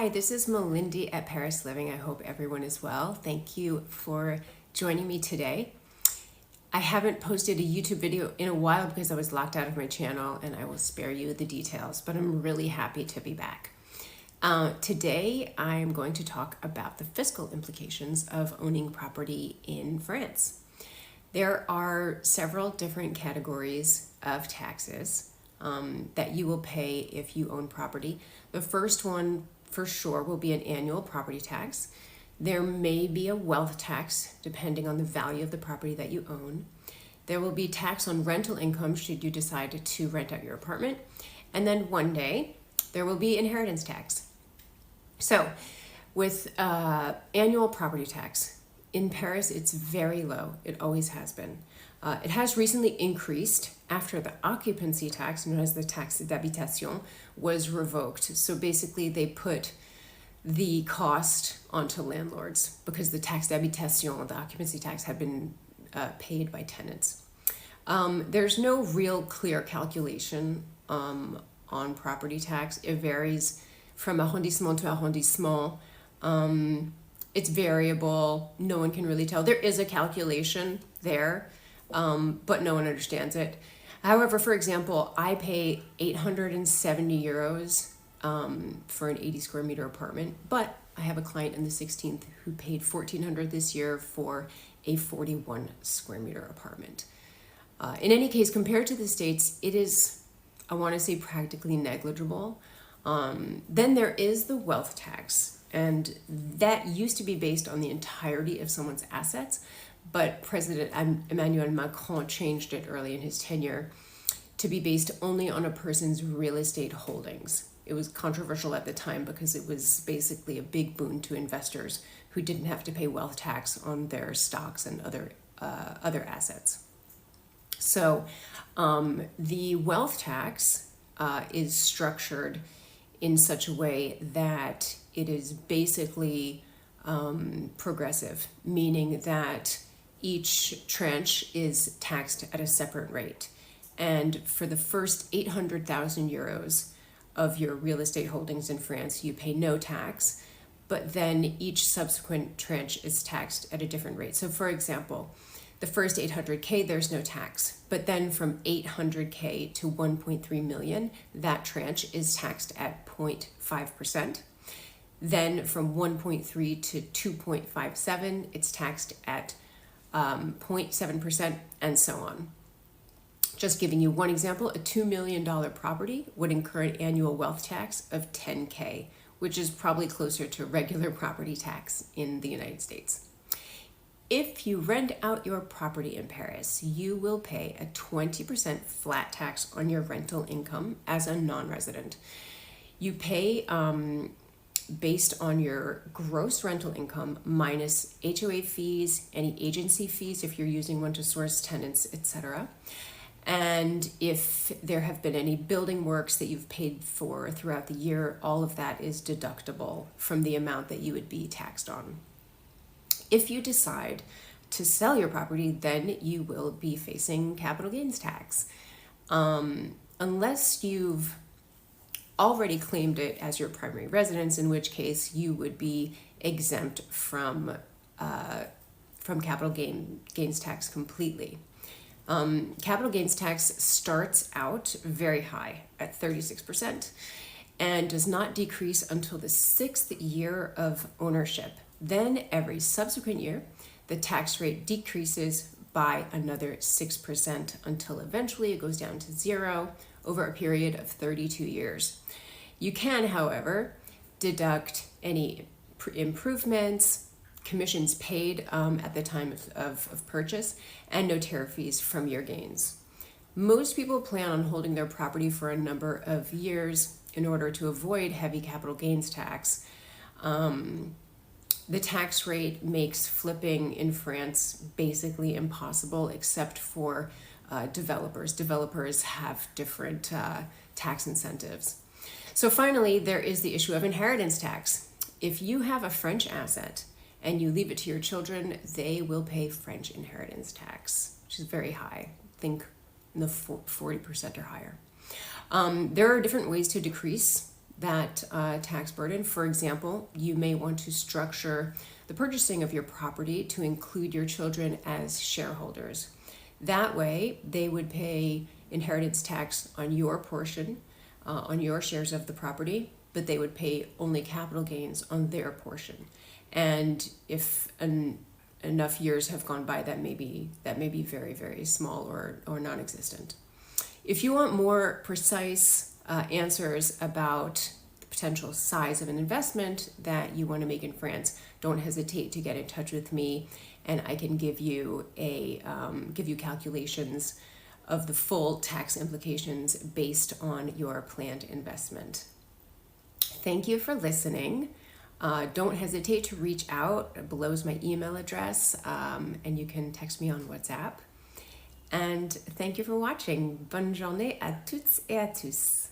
Hi, this is Malindi at Paris Living. I hope everyone is well. Thank you for joining me today. I haven't posted a YouTube video in a while because I was locked out of my channel, and I will spare you the details, but I'm really happy to be back. Today, I'm going to talk about the fiscal implications of owning property in France. There are several different categories of taxes that you will pay if you own property. The first one for sure will be an annual property tax. There may be a wealth tax depending on the value of the property that you own. There will be tax on rental income should you decide to rent out your apartment. And then one day there will be inheritance tax. So with annual property tax in Paris, it's very low. It always has been. It has recently increased after the occupancy tax, known as the taxe d'habitation, was revoked. So basically they put the cost onto landlords because the taxe d'habitation, the occupancy tax, had been paid by tenants. There's no real clear calculation on property tax. It varies from arrondissement to arrondissement. It's variable. No one can really tell. There is a calculation there, but no one understands it. However, for example, I pay 870 euros for an 80 square meter apartment, but I have a client in the 16th who paid 1,400 this year for a 41 square meter apartment. In any case, compared to the States, it is, I want to say, practically negligible. Then there is the wealth tax, and that used to be based on the entirety of someone's assets, but President Emmanuel Macron changed it early in his tenure to be based only on a person's real estate holdings. It was controversial at the time because it was basically a big boon to investors who didn't have to pay wealth tax on their stocks and other assets. So the wealth tax is structured in such a way that it is basically progressive, meaning that each tranche is taxed at a separate rate. And for the first 800,000 euros of your real estate holdings in France, you pay no tax, but then each subsequent tranche is taxed at a different rate. So for example, the first 800K, there's no tax, but then from 800K to 1.3 million, that tranche is taxed at 0.5%. Then from 1.3 to 2.57, it's taxed at 0.7%, and so on. Just giving you one example, a $2 million property would incur an annual wealth tax of 10K, which is probably closer to regular property tax in the United States. If you rent out your property in Paris, you will pay a 20% flat tax on your rental income as a non-resident. You pay based on your gross rental income minus HOA fees, any agency fees if you're using one to source tenants, etc. And if there have been any building works that you've paid for throughout the year, all of that is deductible from the amount that you would be taxed on. If you decide to sell your property, then you will be facing capital gains tax. Unless you've already claimed it as your primary residence, in which case you would be exempt from capital gains tax completely. Capital gains tax starts out very high at 36% and does not decrease until the 6th year of ownership. Then every subsequent year, the tax rate decreases by another 6% until eventually it goes down to zero over a period of 32 years. You can, however, deduct any improvements, commissions paid at the time of purchase, and notaire fees from your gains. Most people plan on holding their property for a number of years in order to avoid heavy capital gains tax. The tax rate makes flipping in France basically impossible except for developers. Developers have different tax incentives. So finally, there is the issue of inheritance tax. If you have a French asset and you leave it to your children, they will pay French inheritance tax, which is very high. Think in the 40% or higher. There are different ways to decrease that tax burden. For example, you may want to structure the purchasing of your property to include your children as shareholders. That way, they would pay inheritance tax on your portion, on your shares of the property, but they would pay only capital gains on their portion. And if enough years have gone by, that may be very, very small or non-existent. If you want more precise answers about the potential size of an investment that you want to make in France, don't hesitate to get in touch with me, and I can give you calculations of the full tax implications based on your planned investment. Thank you for listening. Don't hesitate to reach out. Below is my email address, and you can text me on WhatsApp. And thank you for watching. Bonne journée à toutes et à tous.